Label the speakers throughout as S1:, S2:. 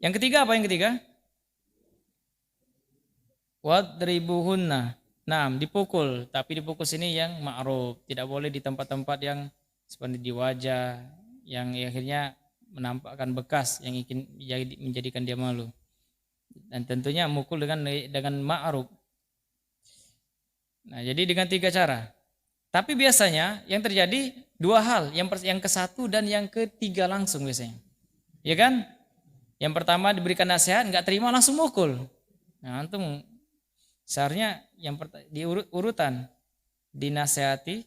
S1: Yang ketiga apa yang ketiga? Wadribuhunna. Nah, dipukul, tapi dipukul sini yang ma'ruf, tidak boleh di tempat-tempat yang seperti di wajah yang akhirnya menampakkan bekas yang ingin menjadikan dia malu. Dan tentunya mukul dengan ma'ruf. Nah, jadi dengan 3 cara. Tapi biasanya yang terjadi dua hal, yang ke satu dan yang ketiga langsung biasanya. Ya kan? Yang pertama diberikan nasihat, nggak terima langsung mukul. Nah, antum seharusnya urutan dinasehati,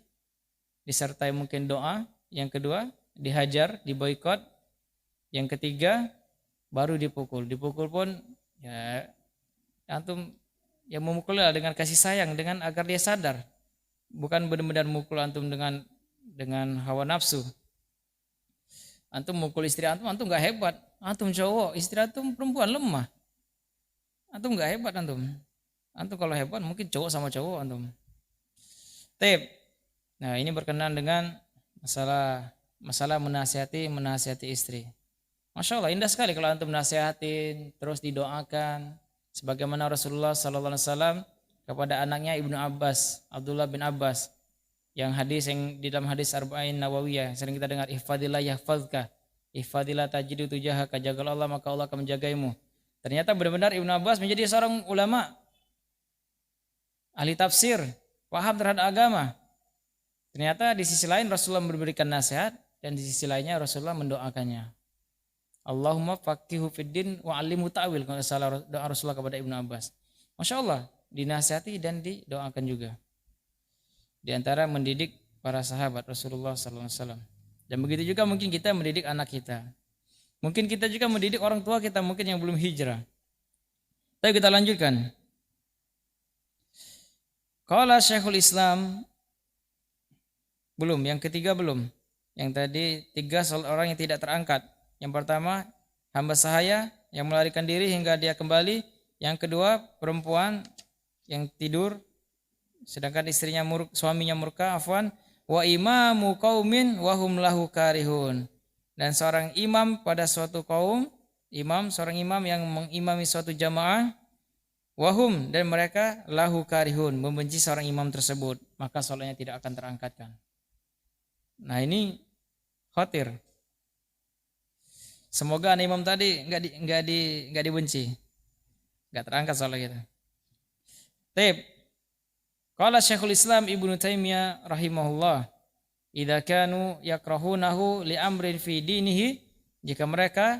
S1: disertai mungkin doa, yang kedua dihajar, diboikot, yang ketiga baru dipukul. Dipukul pun ya antum yang memukulnya dengan kasih sayang, dengan agar dia sadar, bukan benar-benar mukul antum dengan hawa nafsu. Antum mukul istri antum nggak hebat. Antum cowok, istri antum perempuan lemah. Antum nggak hebat antum. Antum kalau hebat mungkin cowok sama cowok antum. Tip. Nah, ini berkenaan dengan masalah menasihati istri. Masya Allah, indah sekali kalau antum nasihatin, terus didoakan. Sebagaimana Rasulullah SAW kepada anaknya Ibnu Abbas, Abdullah bin Abbas, yang di dalam hadis Arba'in Nawawiyah sering kita dengar, ihfadillah yahfazka, ihfadillah tajidu tujahaka, jagalah Allah maka Allah akan menjagaimu. Ternyata benar-benar Ibnu Abbas menjadi seorang ulama, ahli tafsir, paham terhadap agama. Ternyata di sisi lain Rasulullah memberikan nasihat dan di sisi lainnya Rasulullah mendoakannya. Allahumma faqihu fiddin wa 'allimhu ta'wil, kalau salah doa Rasulullah kepada Ibnu Abbas. Masya Allah, dinasihati dan didoakan juga. Di antara mendidik para sahabat Rasulullah SAW. Dan begitu juga mungkin kita mendidik anak kita. Mungkin kita juga mendidik orang tua kita mungkin yang belum hijrah. Tapi kita lanjutkan. Qala Syekhul Islam, belum, yang ketiga belum. Yang tadi 3 orang yang tidak terangkat. Yang pertama, hamba sahaya yang melarikan diri hingga dia kembali. Yang kedua, perempuan yang tidur sedangkan suaminya murka, afwan. Wa imamu qaumin wa hum lahu karihun. Dan seorang imam pada suatu kaum, seorang imam yang mengimami suatu jamaah, wahum, dan mereka lahu karihun, membenci seorang imam tersebut, maka salatnya tidak akan terangkatkan. Nah, ini khawatir. Semoga imam tadi enggak dibenci, enggak terangkat salat kita. Taib. Qala Syekhul Islam Ibnu Taimiyah rahimahullah, idza kanu yakrahunahu li amrin fi dinihi, jika mereka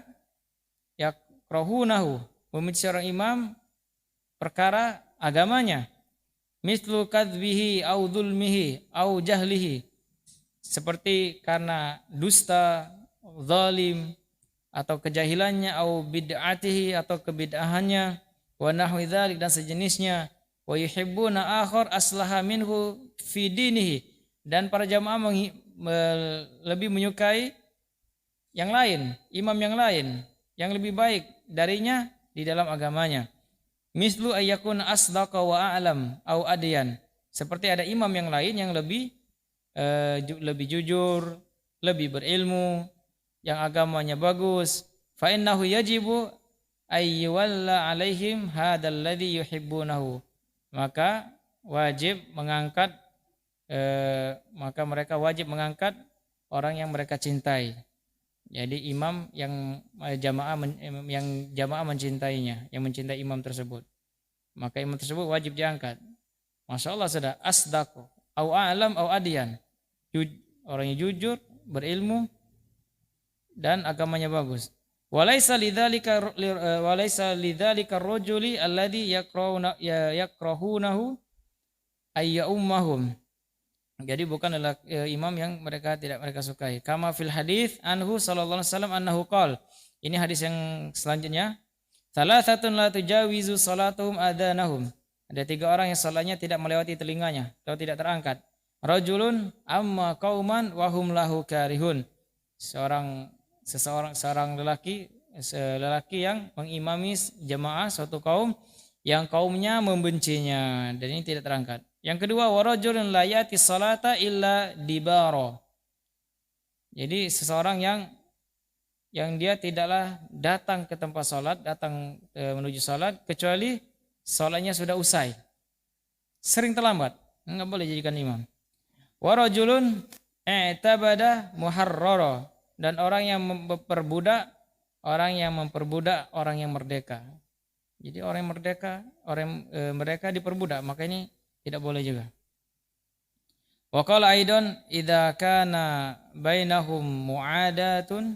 S1: yakrahunahu, membenci seorang imam perkara agamanya, mislu kadbihi au dzulmihi au jahlihi, seperti karena dusta, zalim, atau kejahilannya, au bid'atihi, atau kebid'ahannya, wa nahwi dzalik, dan sejenisnya, wa yuhibbuna akhar aslaha minhu fi dinihi, dan para jamaah lebih menyukai yang lain, imam yang lain yang lebih baik darinya di dalam agamanya. Mislu ayyakun asdaqa wa a'lam au adyan, seperti ada imam yang lain yang lebih jujur, lebih berilmu, yang agamanya bagus. Fa innahu yajibu ayyuwalla alaihim hadzal ladzi yuhibbunahu, maka mereka wajib mengangkat orang yang mereka cintai. Jadi imam yang jamaah mencintainya, yang mencintai imam tersebut, maka imam tersebut wajib diangkat. Masya Allah, sudah asdaqu au a'lam au adyan, orangnya jujur, berilmu, dan agamanya bagus. Walaysa lidzalika ar-rajuli alladhi yakrahunahu ayya ummahum. Jadi bukan adalah imam yang mereka sukai. Kama fil hadis anhu sallallahu alaihi wasallam annahu qala. Ini hadis yang selanjutnya. Salasatun la tujawizu salatuhum adanahum. Ada 3 orang yang salatnya tidak melewati telinganya atau tidak terangkat. Rajulun amma qauman wa hum lahu karihun. Seorang lelaki yang mengimami jamaah suatu kaum yang kaumnya membencinya, dan ini tidak terangkat. Yang kedua, warajulun la yati salata illa dibara. Jadi seseorang yang dia tidaklah datang ke tempat sholat, datang menuju sholat kecuali sholatnya sudah usai. Sering terlambat, enggak boleh jadikan imam. Wa rajulun i'tabada muharrara, dan orang yang memperbudak orang yang merdeka. Jadi orang yang merdeka, mereka diperbudak, maka ini tidak boleh juga. Wa qala aidan idza kana bainahum mu'adatun,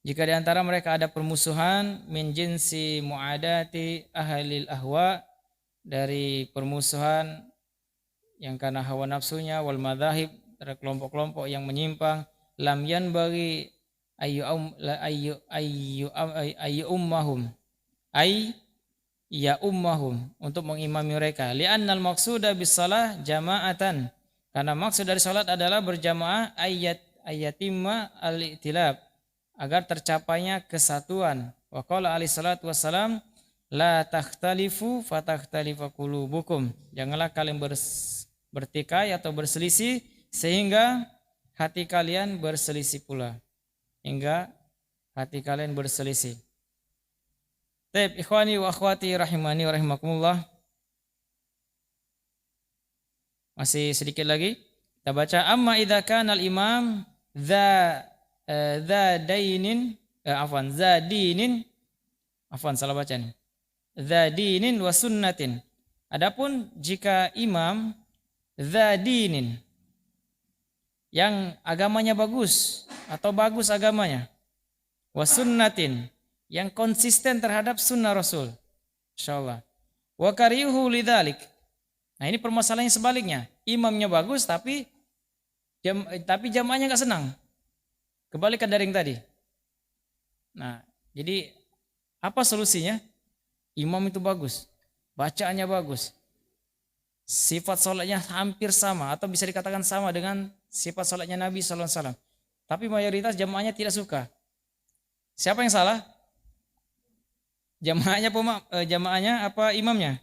S1: jika di antara mereka ada permusuhan, min jinsi mu'adati ahlil ahwa, dari permusuhan yang karena hawa nafsunya, wal madzahib, dari kelompok-kelompok yang menyimpang, lam yanbaghi ayyu ummahum ya ummahum, untuk mengimami mereka. Li'annal maqsuda bis shalah jama'atan, karena maksud dari salat adalah berjamaah, ayatimma al-i'tilab, agar tercapainya kesatuan. Wa qala alaihi salatu wassalam, la takhtalifu fatakhtalifa qulubukum, janganlah kalian bertikai atau berselisih sehingga hati kalian berselisih pula. Hingga hati kalian berselisih. Taib ikhwani wa akhwati rahimani wa rahimakumullah. Masih sedikit lagi kita baca. Amma idza kana al-imam dza salah baca nih. Dza dinin wa sunnatin. Adapun jika imam dza dinin, yang agamanya bagus atau bagus agamanya, wa sunnatin, yang konsisten terhadap sunnah Rasul, insyaallah, wa karihu lidzalik. Nah, ini permasalahannya sebaliknya, imamnya bagus tapi jamaahnya enggak senang, kebalikan dari yang tadi. Nah, jadi apa solusinya? Imam itu bagus, bacaannya bagus, sifat sholatnya hampir sama atau bisa dikatakan sama dengan sifat sholatnya Nabi SAW, tapi mayoritas jamaahnya tidak suka. Siapa yang salah? Jamaahnya apa imamnya?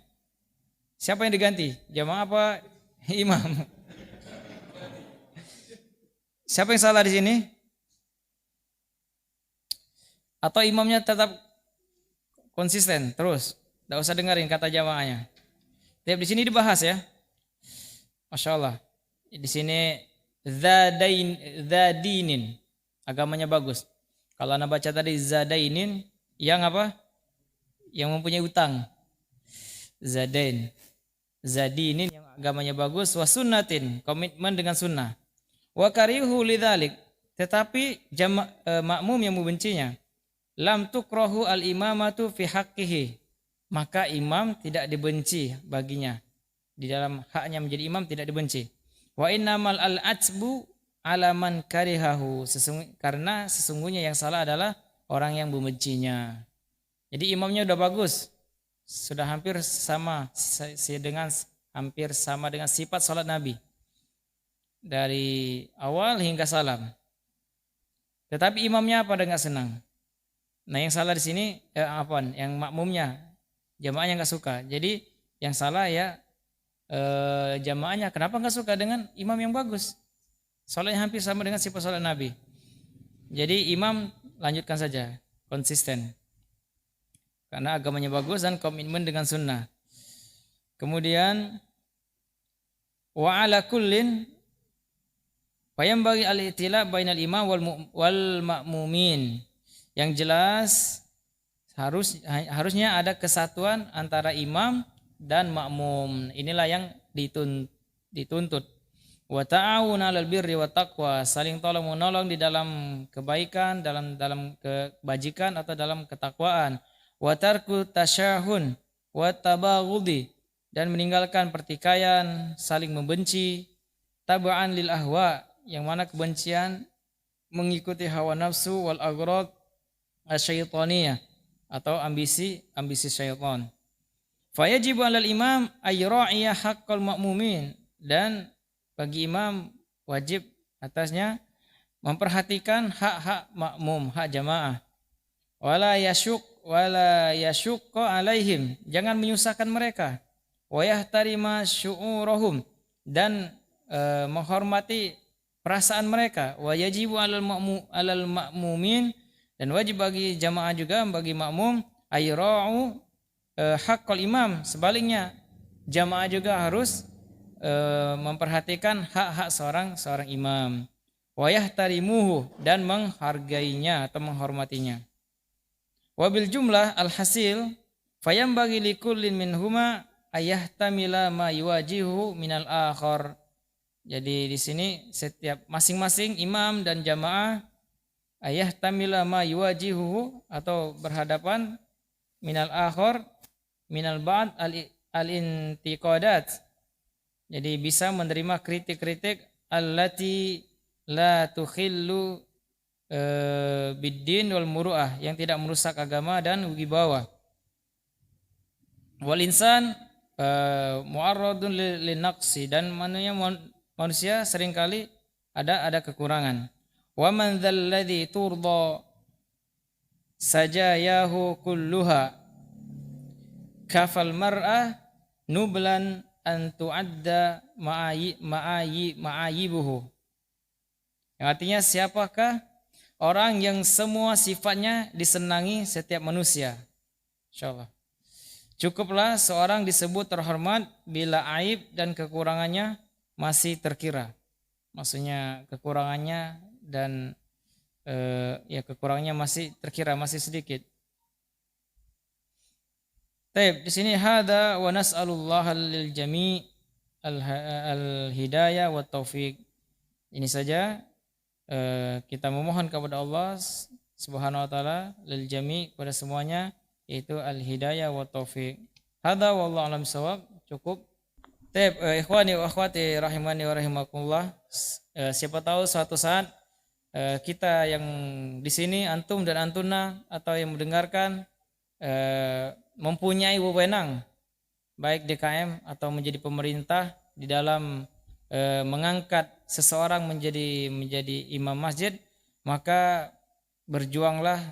S1: Siapa yang diganti? Jamaah apa imam? Siapa yang salah di sini? Atau imamnya tetap konsisten terus, tidak usah dengerin kata jamaahnya. Tapi di sini dibahas ya, masya Allah. Di sini zadinin, agamanya bagus. Kalau anda baca tadi zadainin, yang apa? Yang mempunyai utang. Zadinin yang agamanya bagus, wa sunnatin, komitmen dengan sunnah. Wa karihu lidzalik, tetapi makmum yang membencinya. Lam tukrahu al-imamatu fi haqqihi, maka imam tidak dibenci baginya. Di dalam haknya menjadi imam tidak dibenci. Wa innamal al-atsbu ala man karihahu, karena sesungguhnya yang salah adalah orang yang membencinya. Jadi imamnya udah bagus, sudah hampir sama dengan sifat salat Nabi dari awal hingga salam. Tetapi imamnya pada enggak senang. Nah, yang salah di sini yang makmumnya, jamaahnya enggak suka. Jadi yang salah ya jamaahnya, kenapa enggak suka dengan imam yang bagus? Salatnya hampir sama dengan sifat salat Nabi. Jadi imam lanjutkan saja, konsisten. Karena agamanya bagus dan komitmen dengan sunnah. Kemudian wa ala kullin fayambaghi al-i'tila bainal imam wal ma'mumin. Yang jelas harusnya ada kesatuan antara imam dan makmum. Inilah yang dituntut. Wa ta'awuna 'alal birri wat taqwa, saling tolong menolong di dalam kebaikan, dalam kebajikan atau dalam ketakwaan. Wa tarku tasyahun wa tabaghudi, dan meninggalkan pertikaian, saling membenci. Tab'an lil ahwa, yang mana kebencian mengikuti hawa nafsu, wal aghrad asyaitaniyah, atau ambisi syaitan. Fayajibu 'alal imam ayyura'iya haqqal ma'mumin, dan bagi imam wajib atasnya memperhatikan hak-hak makmum, hak jamaah. Wala yasyuqqa alaihim, jangan menyusahkan mereka. Wa yahtarima syu'urahum, dan menghormati perasaan mereka. Wa yajibu alal ma'mumin, dan wajib bagi jamaah juga, bagi makmum, ayra'u haqqal imam. Sebaliknya jamaah juga harus memperhatikan hak-hak seorang imam. Wa yahtarimuhu, dan menghargainya atau menghormatinya. Wabil jumlah alhasil fayambagi likullin minhuma ayahtamila ma yuwajihu minal akhar. Jadi di sini setiap masing-masing imam dan jamaah ayahtamila ma yuwajihu, atau berhadapan minal akhar minal ba'd al-intiqadat. Jadi bisa menerima kritik-kritik allati la tukhillu biddin wal muru'ah, yang tidak merusak agama dan wibawa. Wal insan mu'arradun linaqsi, dan manusia seringkali ada kekurangan. Wa man dzalladzi turda sajayahu kulluha kafal mar'ah nublan an tu'adda ma'ayibuhu. Yang artinya, siapakah orang yang semua sifatnya disenangi setiap manusia? Insyaallah. Cukuplah seorang disebut terhormat bila aib dan kekurangannya masih terkira. Maksudnya kekurangannya dan kekurangannya masih terkira, masih sedikit. Taib, di sini hada wa nas'alullah lil jami' al hidayah wa taufiq. Ini saja kita memohon kepada Allah Subhanahu wa taala lil jami', pada semuanya, yaitu al hidayah wa taufiq. Hada wallahu alam shawab. Cukup. Taib, ikhwani wa akhwati rahimani wa rahimakumullah. Siapa tahu suatu saat kita yang di sini, antum dan antuna, atau yang mendengarkan, mempunyai wewenang baik DKM atau menjadi pemerintah di dalam mengangkat seseorang menjadi imam masjid, maka berjuanglah,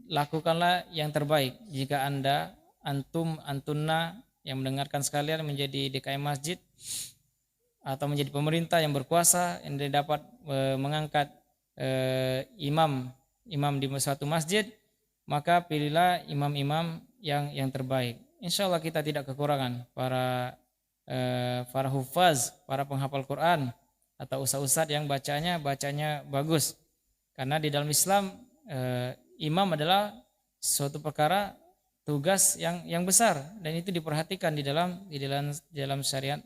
S1: lakukanlah yang terbaik. Jika Anda, antum, antuna yang mendengarkan sekalian menjadi DKM masjid atau menjadi pemerintah yang berkuasa, yang dapat mengangkat imam di suatu masjid, maka pilihlah imam-imam yang terbaik. Insyaallah kita tidak kekurangan para hufaz, para penghafal Quran atau ustaz-ustaz yang bacanya bagus. Karena di dalam Islam imam adalah suatu perkara, tugas yang besar, dan itu diperhatikan di dalam syariat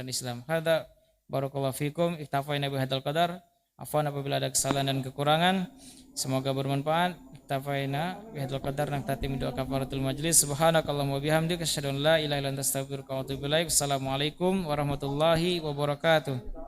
S1: Islam. Hadza barakallahu fikum, iktafaina bihadzal qadar. Afwan apabila ada kesalahan dan kekurangan, semoga bermanfaat. Iktafaina bihadzal qadar, nakhtati min doa kafaratul majlis. Subhanakallahumma wa bihamdika asyhadu an la ilaha illa anta astaghfiruka wa atubu ilaik. Assalamualaikum warahmatullahi wabarakatuh.